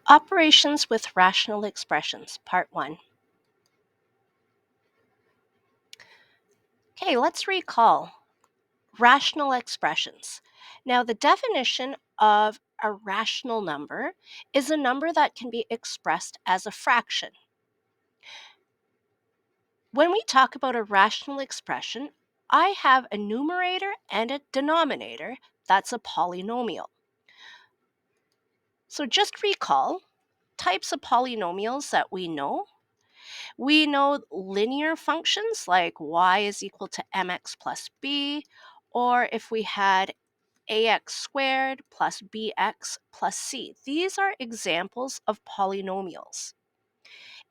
Operations with rational expressions, Part 1. Okay, let's recall rational expressions. Now, the definition of a rational number is a number that can be expressed as a fraction. When we talk about a rational expression, I have a numerator and a denominator that's a polynomial. So just recall types of polynomials that we know. We know linear functions like y is equal to mx plus b, or if we had ax squared plus bx plus c. These are examples of polynomials.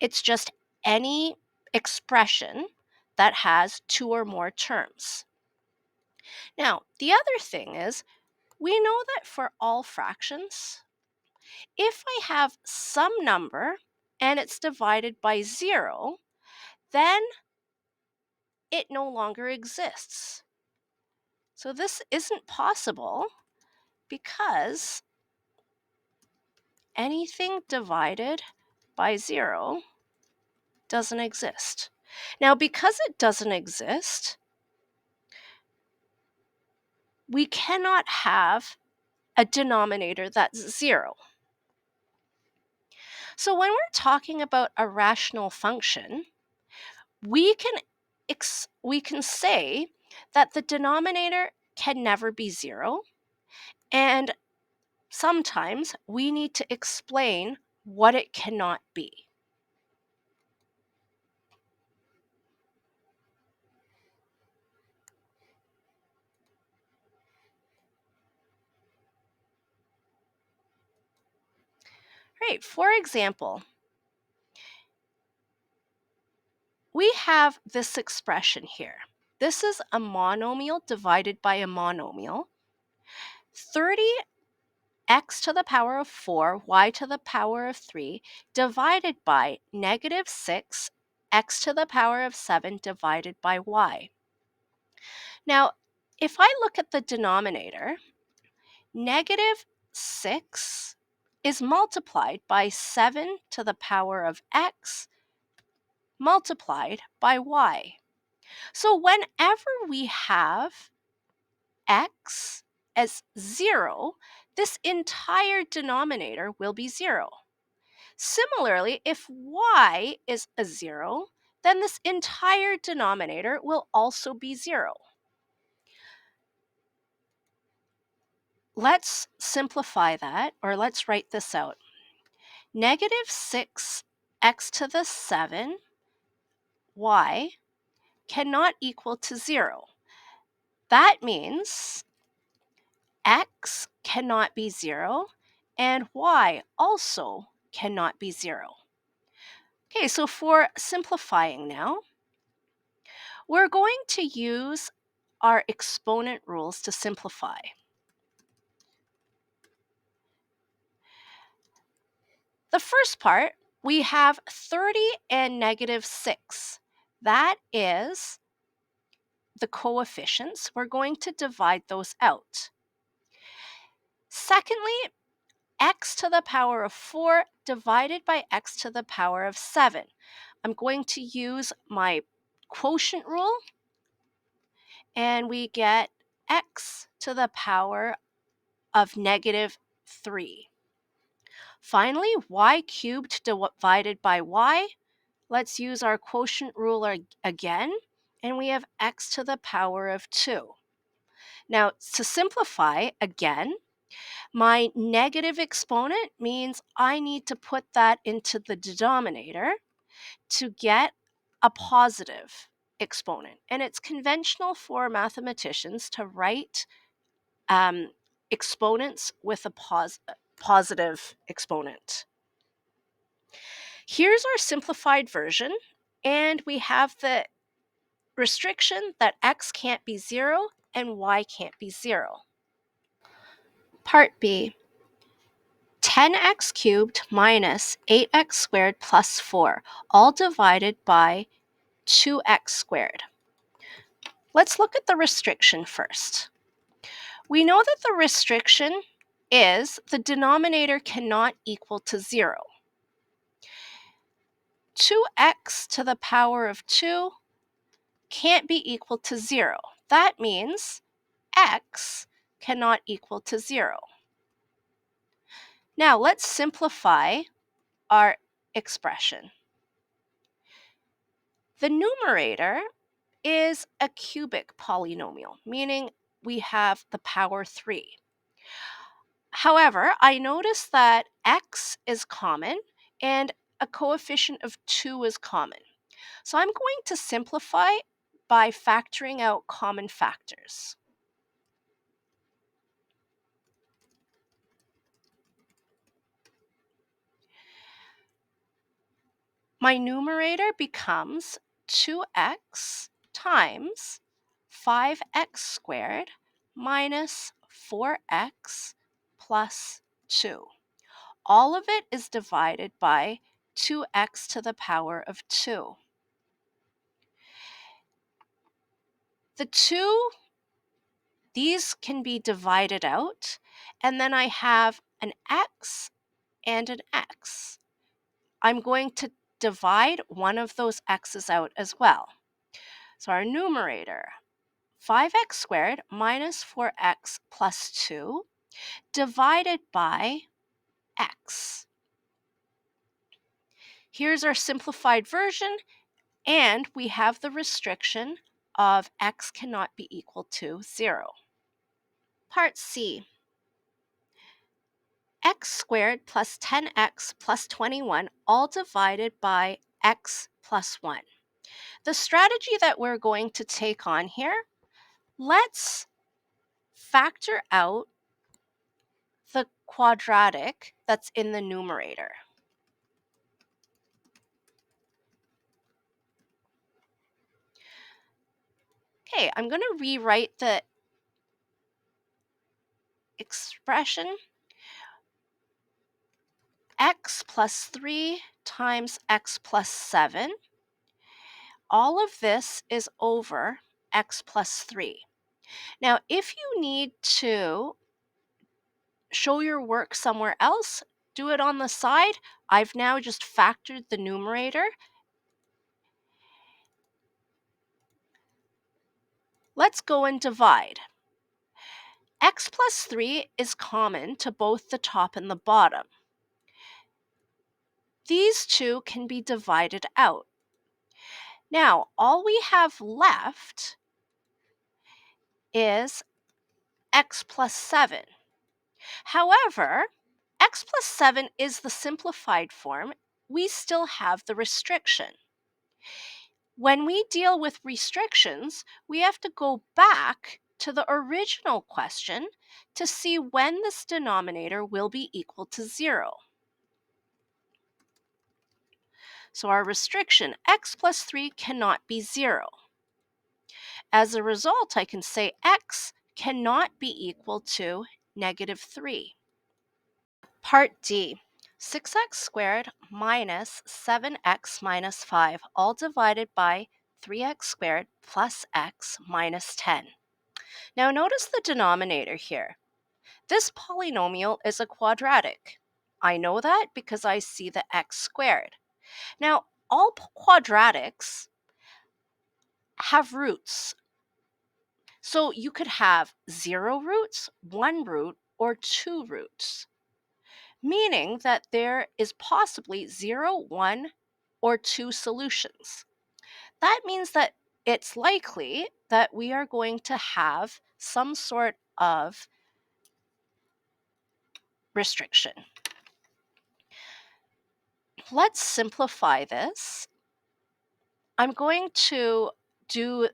It's just any expression that has two or more terms. Now, the other thing is, we know that for all fractions, if I have some number and it's divided by 0, then it no longer exists. So this isn't possible because anything divided by 0 doesn't exist. Now, because it doesn't exist, we cannot have a denominator that's 0. So when we're talking about a rational function, we can say that the denominator can never be 0, and sometimes we need to explain what it cannot be. Right, for example, we have this expression here. This is a monomial divided by a monomial. 30x to the power of 4, y to the power of 3, divided by negative 6, x to the power of 7 divided by y. Now, if I look at the denominator, negative 6 is multiplied by 7 to the power of x multiplied by y. So whenever we have x as 0, this entire denominator will be 0. Similarly, if y is a 0, then this entire denominator will also be 0. Let's simplify that, or let's write this out. Negative 6x to the 7 y cannot equal to 0. That means x cannot be 0 and y also cannot be 0. Okay, so for simplifying now, we're going to use our exponent rules to simplify. The first part, we have 30 and negative 6. That is the coefficients. We're going to divide those out. Secondly, x to the power of 4 divided by x to the power of 7. I'm going to use my quotient rule, and we get x to the power of negative 3. Finally, y cubed divided by y. Let's use our quotient rule again, and we have x to the power of 2. Now, to simplify again, my negative exponent means I need to put that into the denominator to get a positive exponent. And it's conventional for mathematicians to write exponents with a positive exponent. Here's our simplified version, and we have the restriction that x can't be 0 and y can't be 0. Part B. 10x cubed minus 8x squared plus 4, all divided by 2x squared. Let's look at the restriction first. We know that the restriction is the denominator cannot equal to 0. 2x to the power of 2 can't be equal to 0. That means x cannot equal to 0. Now let's simplify our expression. The numerator is a cubic polynomial, meaning we have the power 3. However, I notice that x is common and a coefficient of 2 is common. So I'm going to simplify by factoring out common factors. My numerator becomes 2x times 5x squared minus 4x plus 2. All of it is divided by 2x to the power of 2. The 2, these can be divided out, and then I have an x and an x. I'm going to divide one of those x's out as well. So our numerator, 5x squared minus 4x plus 2 divided by x. Here's our simplified version, and we have the restriction of x cannot be equal to 0. Part C. X squared plus 10x plus 21 all divided by x plus 1. The strategy that we're going to take on here, let's factor out the quadratic that's in the numerator. Okay, I'm going to rewrite the expression. X plus 3 times x plus 7. All of this is over x plus 3. Now, if you need to show your work somewhere else, do it on the side. I've now just factored the numerator. Let's go and divide. X plus 3 is common to both the top and the bottom. These two can be divided out. Now, all we have left is x plus 7. However, x plus 7 is the simplified form. We still have the restriction. When we deal with restrictions, we have to go back to the original question to see when this denominator will be equal to 0. So our restriction, x plus 3 cannot be 0. As a result, I can say x cannot be equal to negative 3. Part D. 6x squared minus 7x minus 5, all divided by 3x squared plus x minus 10. Now notice the denominator here. This polynomial is a quadratic. I know that because I see the x squared. Now, all quadratics have roots. So you could have 0 roots, 1 root, or 2 roots, meaning that there is possibly 0, 1, or 2 solutions. That means that it's likely that we are going to have some sort of restriction. Let's simplify this. I'm going to do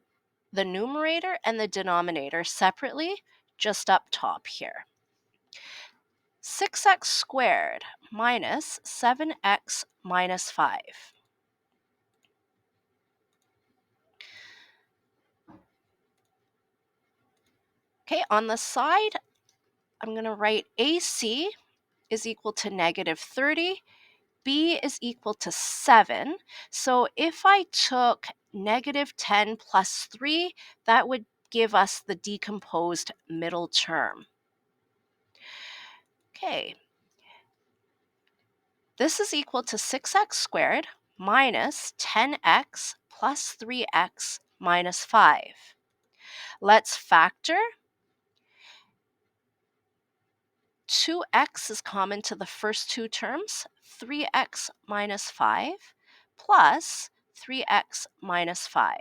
the numerator and the denominator separately, just up top here. 6x squared minus 7x minus 5. Okay, on the side, I'm going to write AC is equal to negative 30. B is equal to 7. So if I took negative 10 plus 3, that would give us the decomposed middle term. Okay, this is equal to 6x squared minus 10x plus 3x minus 5. Let's factor. 2x is common to the first two terms, 3x minus 5 plus 3x minus 5.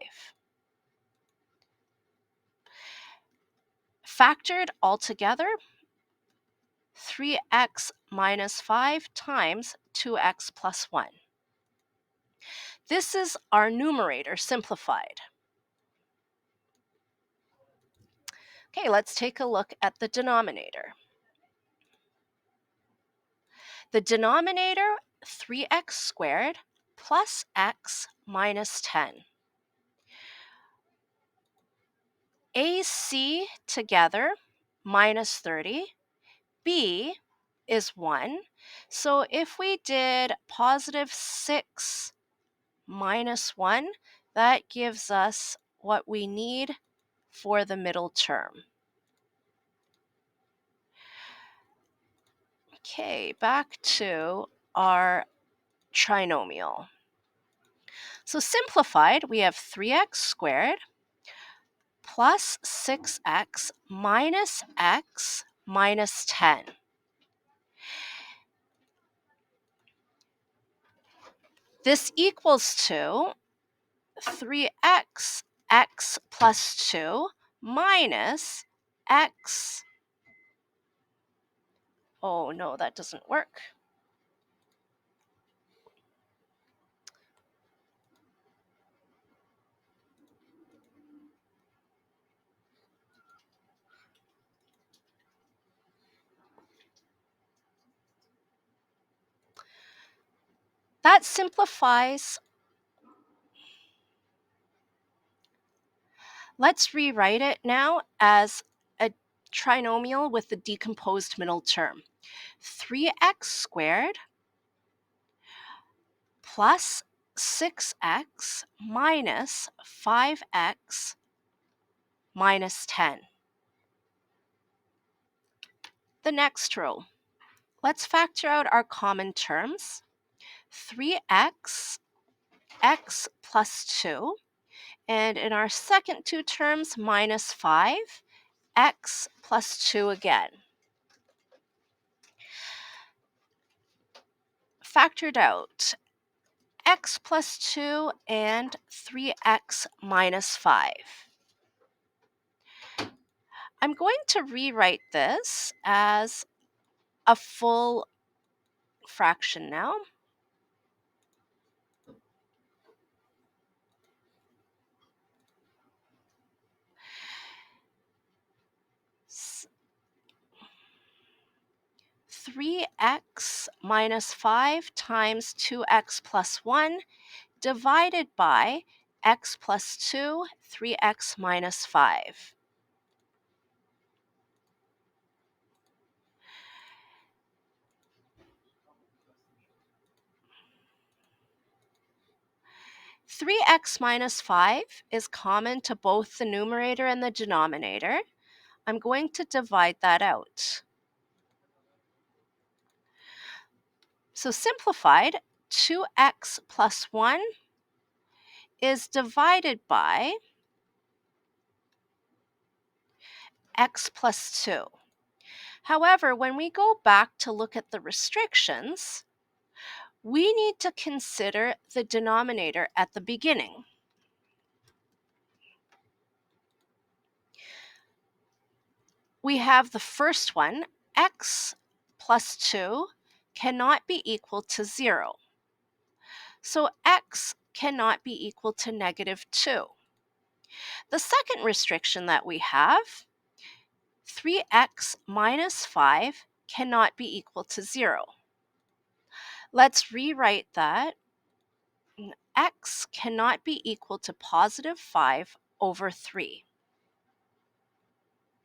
Factored all together, 3x minus 5 times 2x plus 1. This is our numerator simplified. Okay, let's take a look at the denominator. The denominator, 3x squared plus x minus 10. AC together, minus 30. B is 1. So if we did positive 6 minus 1, that gives us what we need for the middle term. Okay, back to our trinomial. So simplified, we have 3x squared plus 6x minus x minus 10. This equals to 3x x plus 2 minus x. Oh no, that doesn't work. That simplifies. Let's rewrite it now as a trinomial with the decomposed middle term. 3x squared plus 6x minus 5x minus 10. The next row. Let's factor out our common terms. 3x, x plus 2, and in our second two terms, minus 5, x plus 2 again. Factored out, x plus 2 and 3x minus 5. I'm going to rewrite this as a full fraction now. S- 3x minus 5 times 2x plus 1 divided by x plus 2, 3x minus 5. Three x minus 5 is common to both the numerator and the denominator. I'm going to divide that out. So simplified, 2x plus 1 is divided by x plus 2. However, when we go back to look at the restrictions, we need to consider the denominator at the beginning. We have the first one, x plus 2 cannot be equal to 0. So x cannot be equal to negative 2. The second restriction that we have, 3x minus 5 cannot be equal to 0. Let's rewrite that. X cannot be equal to positive 5 over 3.